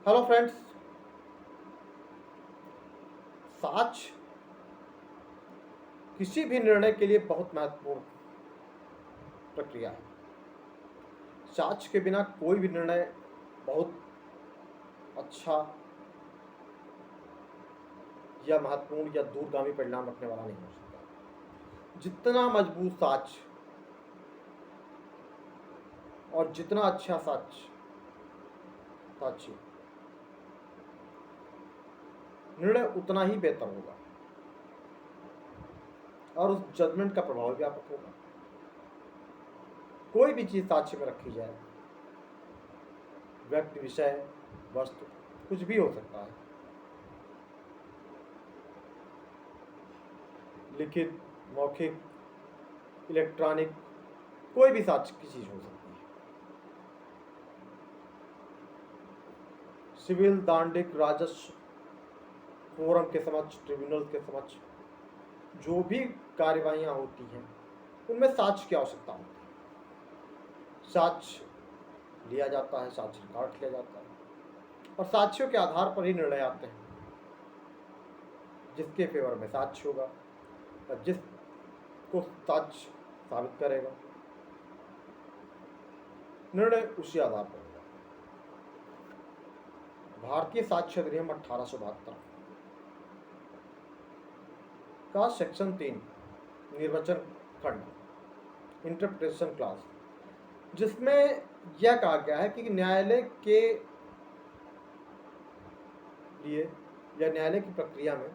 Hello friends. साच किसी भी निर्णय के लिए बहुत महत्वपूर्ण प्रक्रिया है। साच के बिना कोई भी निर्णय बहुत अच्छा या महत्वपूर्ण या दूरगामी परिणाम रखने वाला नहीं हो सकता। जितना मजबूत साच और जितना अच्छा साची निर्णय उतना ही बेहतर होगा और उस जजमेंट का प्रभाव व्यापक होगा। कोई भी चीज साक्ष्य में रखी जाए, व्यक्ति, विषय, वस्तु, कुछ भी हो सकता है, लिखित, मौखिक, इलेक्ट्रॉनिक, कोई भी साक्ष्य की चीज हो सकती है। सिविल, दांडिक, राजस्व, फोरम के समक्ष, ट्रिब्यूनल के समक्ष जो भी कार्यवाहियां होती हैं उनमें साक्ष्य की आवश्यकता होती है। साक्ष्य लिया जाता है, साक्ष्य रिकॉर्ड किया जाता है और साक्ष्यों के आधार पर ही निर्णय आते हैं। जिसके फेवर में साक्ष्य होगा और जिसको साक्ष्य साबित करेगा, निर्णय उसी आधार पर होगा। भारतीय साक्ष्य अधिनियम 1872 का सेक्शन 3 निर्वचन खंड, इंटरप्रिटेशन क्लास, जिसमें यह कहा गया है कि न्यायालय के लिए या न्यायालय की प्रक्रिया में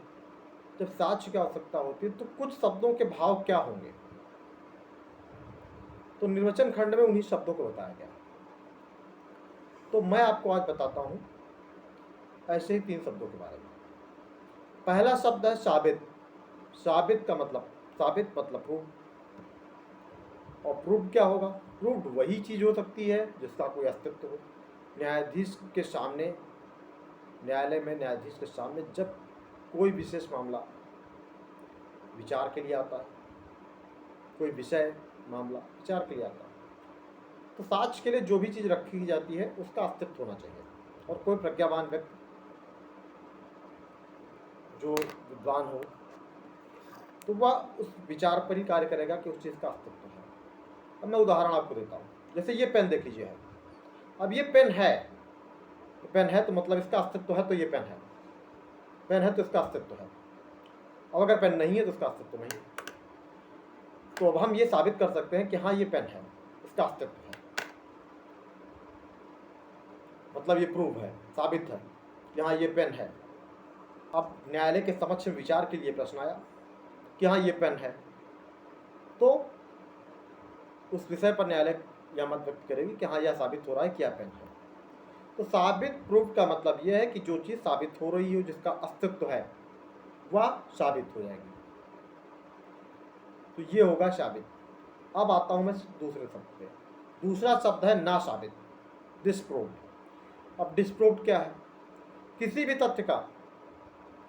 जब साक्ष्य की आवश्यकता होती है तो कुछ शब्दों के भाव क्या होंगे। तो निर्वचन खंड में उन्हीं शब्दों को बताया गया। तो मैं आपको आज बताता हूं ऐसे ही 3 शब्दों के बारे में। पहला शब्द है साबित। साबित मतलब प्रूफ। और प्रूफ क्या होगा? प्रूफ वही चीज हो सकती है जिसका कोई अस्तित्व हो। न्यायाधीश के सामने, न्यायालय में न्यायाधीश के सामने जब कोई विशेष मामला विचार के लिए आता है, कोई विषय मामला विचार के लिए आता है, तो साक्ष्य के लिए जो भी चीज रखी जाती है उसका अस्तित्व होना चाहिए। और कोई प्रज्ञावान व्यक्ति जो विद्वान हो तो वह उस विचार पर ही कार्य करेगा कि उस चीज का अस्तित्व है। अब मैं उदाहरण आपको देता हूँ। जैसे ये पेन देख लीजिए है। अब ये पेन है, पेन है तो मतलब इसका अस्तित्व है, तो ये पेन है। पेन है तो इसका अस्तित्व है। अब अगर पेन नहीं है तो इसका अस्तित्व नहीं है। तो अब हम ये साबित कर सकते हैं कि हाँ ये पेन है, इसका अस्तित्व है, मतलब ये प्रूफ है, साबित है कि हाँ ये पेन है। अब न्यायालय के समक्ष विचार के लिए प्रश्न आया कि हाँ ये पेन है, तो उस विषय पर न्यायालय यह मत व्यक्त करेगी कि हाँ यह साबित हो रहा है कि यह पेन है। तो साबित प्रूफ का मतलब यह है कि जो चीज साबित हो रही हो, जिसका अस्तित्व है, वह साबित हो जाएगी। तो ये होगा साबित। अब आता हूं मैं दूसरे शब्द पे। दूसरा शब्द है ना साबित, डिस्प्रूव्ड। अब डिस्प्रूव्ड क्या है? किसी भी तथ्य का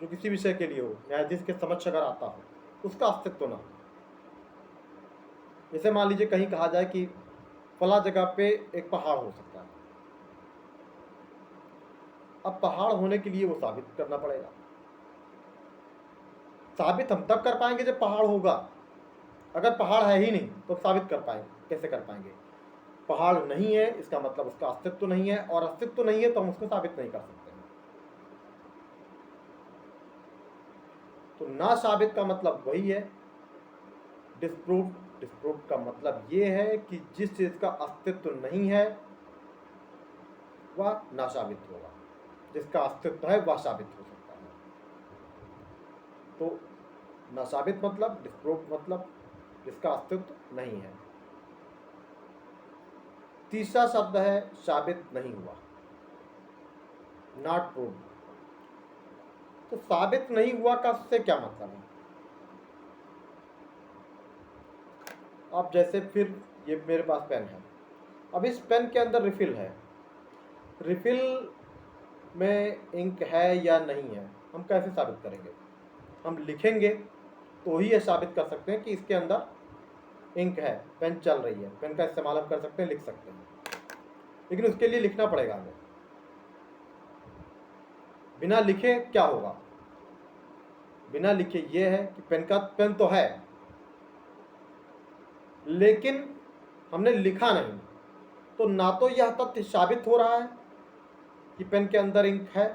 जो किसी विषय के लिए हो, न्यायाधीश के समक्ष अगर आता हो, उसका अस्तित्व ना हो। जैसे मान लीजिए कहीं कहा जाए कि फला जगह पे एक पहाड़ हो सकता है। अब पहाड़ होने के लिए वो साबित करना पड़ेगा। साबित हम तब कर पाएंगे जब पहाड़ होगा। अगर पहाड़ है ही नहीं तो साबित कर पाएंगे, कैसे कर पाएंगे? पहाड़ नहीं है इसका मतलब उसका अस्तित्व नहीं है, और अस्तित्व नहीं है तो हम उसको साबित नहीं कर सकते। तो ना साबित का मतलब वही है डिस्प्रूव। डिस्प्रूव का मतलब ये है कि जिस चीज का अस्तित्व नहीं है वह ना साबित होगा, जिसका अस्तित्व है वह साबित हो सकता है। तो ना साबित मतलब, डिस्प्रूव मतलब जिसका अस्तित्व नहीं है। तीसरा शब्द है साबित नहीं हुआ, नॉट प्रूव। तो साबित नहीं हुआ का से क्या मतलब है? अब जैसे फिर ये मेरे पास पेन है। अब इस पेन के अंदर रिफिल है। रिफिल में इंक है या नहीं है हम कैसे साबित करेंगे? हम लिखेंगे तो ही यह साबित कर सकते हैं कि इसके अंदर इंक है, पेन चल रही है, पेन का इस्तेमाल हम कर सकते हैं, लिख सकते हैं। लेकिन उसके लिए लिखना पड़ेगा हमें। बिना लिखे क्या होगा? बिना लिखे ये है कि पेन तो है लेकिन हमने लिखा नहीं, तो ना तो यह तथ्य साबित हो रहा है कि पेन के अंदर इंक है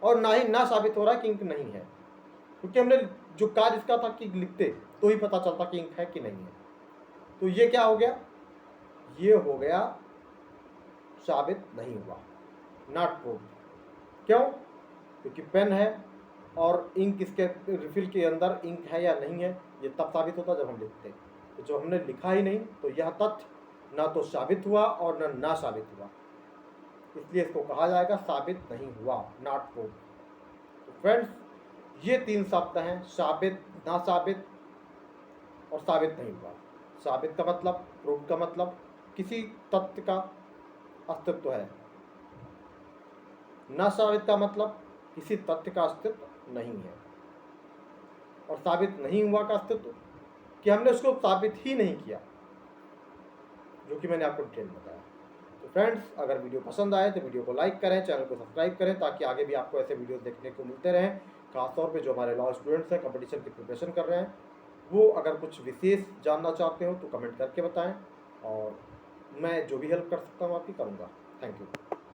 और ना ही ना साबित हो रहा है कि इंक नहीं है, क्योंकि हमने जो कार्य इसका था कि लिखते तो ही पता चलता कि इंक है कि नहीं है। तो ये क्या हो गया? ये हो गया साबित नहीं हुआ, नॉट प्रूव। क्यों? क्योंकि पेन है और इंक इसके रिफिल के अंदर इंक है या नहीं है ये तब साबित होता जब हम लिखते। तो जब हमने लिखा ही नहीं तो यह तथ्य ना तो साबित हुआ और ना साबित हुआ, इसलिए इसको कहा जाएगा साबित नहीं हुआ, नॉट प्रूव। तो फ्रेंड्स, ये 3 शब्द हैं, साबित, ना साबित और साबित नहीं हुआ। साबित का मतलब, प्रूव का मतलब किसी तथ्य का अस्तित्व है, ना साबित का मतलब किसी तथ्य का अस्तित्व नहीं है, और साबित नहीं हुआ का अस्तित्व कि हमने उसको साबित ही नहीं किया, जो कि मैंने आपको डिटेल में बताया। तो फ्रेंड्स, अगर वीडियो पसंद आए तो वीडियो को लाइक करें, चैनल को सब्सक्राइब करें, ताकि आगे भी आपको ऐसे वीडियोस देखने को मिलते रहें। खासतौर पे जो हमारे लॉ स्टूडेंट्स हैं, कंपटीशन की प्रिपरेशन कर रहे हैं, वो अगर कुछ विशेष जानना चाहते हो तो कमेंट करके बताएं, और मैं जो भी हेल्प कर सकता हूँ आपकी करूँगा। Thank you.